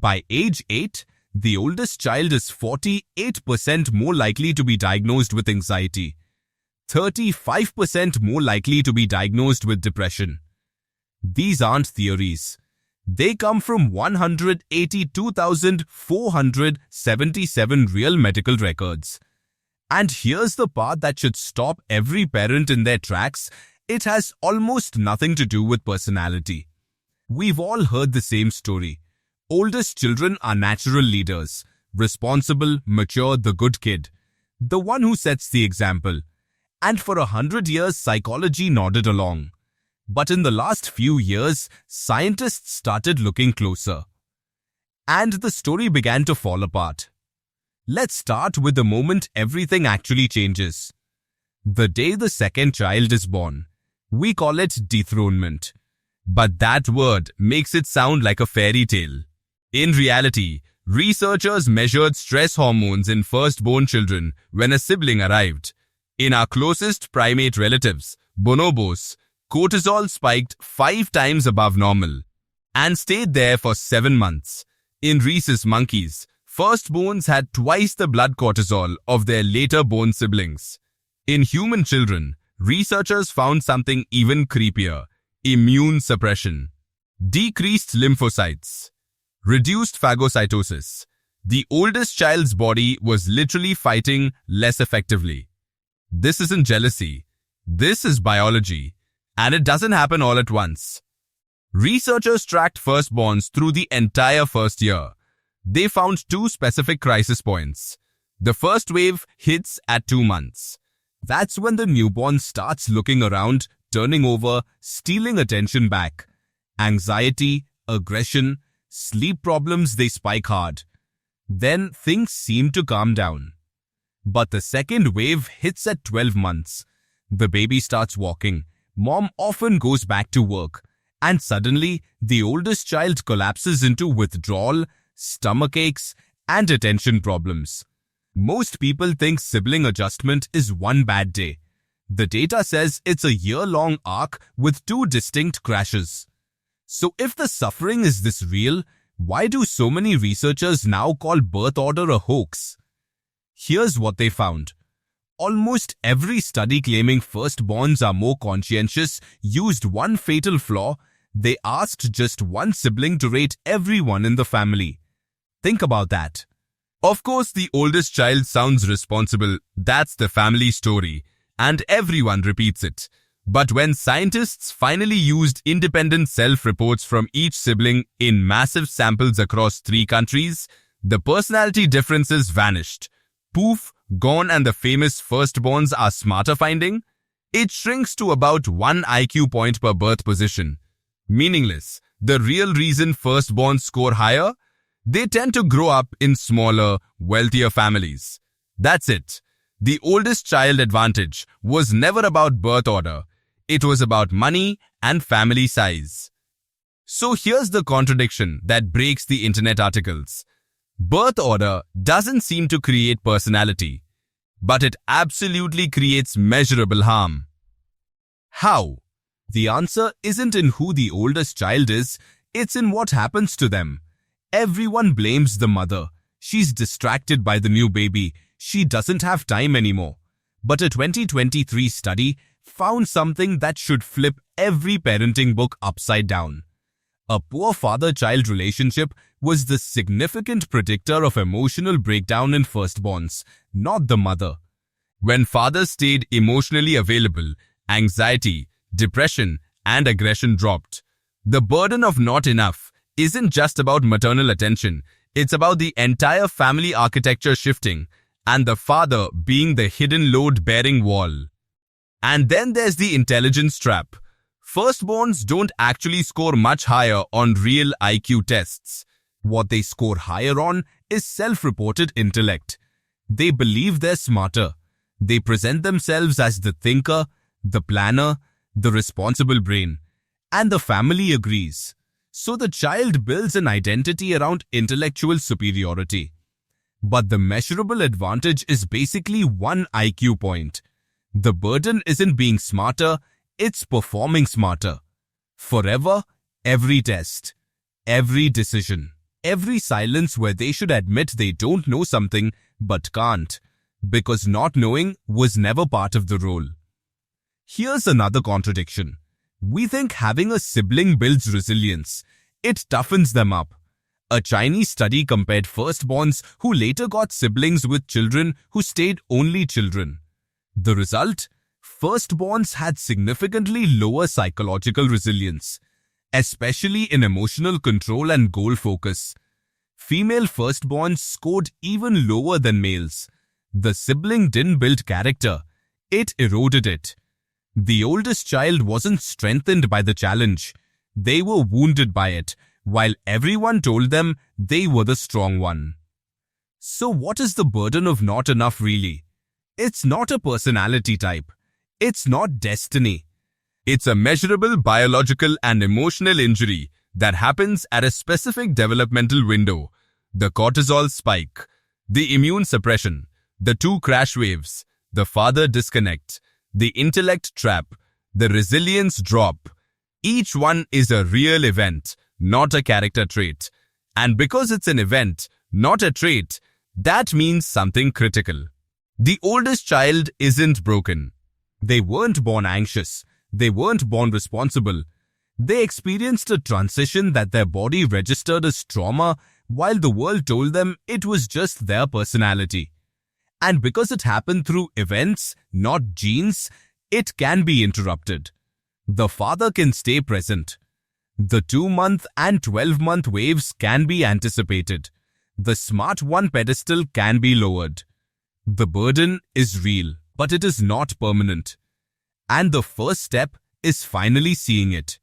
By age 8, the oldest child is 48% more likely to be diagnosed with anxiety, 35% more likely to be diagnosed with depression. These aren't theories. They come from 182,477 real medical records. And here's the part that should stop every parent in their tracks. It has almost nothing to do with personality. We've all heard the same story. Oldest children are natural leaders, responsible, mature, the good kid, the one who sets the example. And for 100 years, psychology nodded along. But in the last few years, scientists started looking closer. And the story began to fall apart. Let's start with the moment everything actually changes. The day the second child is born. We call it dethronement. But that word makes it sound like a fairy tale. In reality, researchers measured stress hormones in firstborn children when a sibling arrived. In our closest primate relatives, bonobos, cortisol spiked 5 times above normal and stayed there for 7 months. In Rhesus monkeys, firstborns had twice the blood cortisol of their later-born siblings. In human children, researchers found something even creepier: immune suppression, decreased lymphocytes, reduced phagocytosis. The oldest child's body was literally fighting less effectively. This isn't jealousy. This is biology. And it doesn't happen all at once. Researchers tracked firstborns through the entire first year. They found 2 specific crisis points. The first wave hits at 2 months. That's when the newborn starts looking around, turning over, stealing attention back. Anxiety, aggression, sleep problems, they spike hard. Then things seem to calm down. But the second wave hits at 12 months. The baby starts walking. Mom often goes back to work. And suddenly, the oldest child collapses into withdrawal, stomach aches, and attention problems. Most people think sibling adjustment is one bad day. The data says it's a year-long arc with 2 distinct crashes. So if the suffering is this real, why do so many researchers now call birthorder a hoax? Here's what they found. Almost every study claiming firstborns are more conscientious used one fatal flaw. They asked just one sibling to rate everyone in the family. Think about that. Of course, the oldest child sounds responsible. That's the family story, and everyone repeats it. But when scientists finally used independent self-reports from each sibling in massive samples across 3 countries, the personality differences vanished. Poof, gone, and the famous firstborns are smarter finding? It shrinks to about 1 IQ point per birth position. Meaningless. The real reason firstborns score higher? They tend to grow up in smaller, wealthier families. That's it. The oldest child advantage was never about birth order. It was about money and family size. So here's the contradiction that breaks the internet articles. Birth order doesn't seem to create personality, but it absolutely creates measurable harm. How? The answer isn't in who the oldest child is, it's in what happens to them. Everyone blames the mother. She's distracted by the new baby. She doesn't have time anymore. But a 2023 study found something that should flip every parenting book upside down. A poor father-child relationship was the significant predictor of emotional breakdown in firstborns, not the mother. When fathers stayed emotionally available, anxiety, depression, and aggression dropped. The burden of not enough isn't just about maternal attention, it's about the entire family architecture shifting, and the father being the hidden load-bearing wall. And then there's the intelligence trap. Firstborns don't actually score much higher on real IQ tests. What they score higher on is self-reported intellect. They believe they're smarter. They present themselves as the thinker, the planner, the responsible brain. And the family agrees. So the child builds an identity around intellectual superiority. But the measurable advantage is basically 1 IQ point. The burden isn't being smarter, it's performing smarter. Forever, every test, every decision. every silence where they should admit they don't know something but can't, because not knowing was never part of the role. Here's another contradiction. We think having a sibling builds resilience. It toughens them up. A Chinese study compared firstborns who later got siblings with children who stayed only children. The result? Firstborns had significantly lower psychological resilience, especially in emotional control and goal focus. Female firstborns scored even lower than males. The sibling didn't build character, it eroded it. The oldest child wasn't strengthened by the challenge. They were wounded by it, while everyone told them they were the strong one. So what is the burden of not enough really? It's not a personality type. It's not destiny. It's a measurable biological and emotional injury that happens at a specific developmental window. The cortisol spike, the immune suppression, the two crash waves, the father disconnect, the intellect trap, the resilience drop. Each one is a real event, not a character trait. And because it's an event, not a trait, that means something critical. The oldest child isn't broken. They weren't born anxious. They weren't born responsible. They experienced a transition that their body registered as trauma while the world told them it was just their personality. And because it happened through events, not genes, it can be interrupted. The father can stay present. The 2-month and 12-month waves can be anticipated. The smart one pedestal can be lowered. The burden is real, but it is not permanent. And the first step is finally seeing it.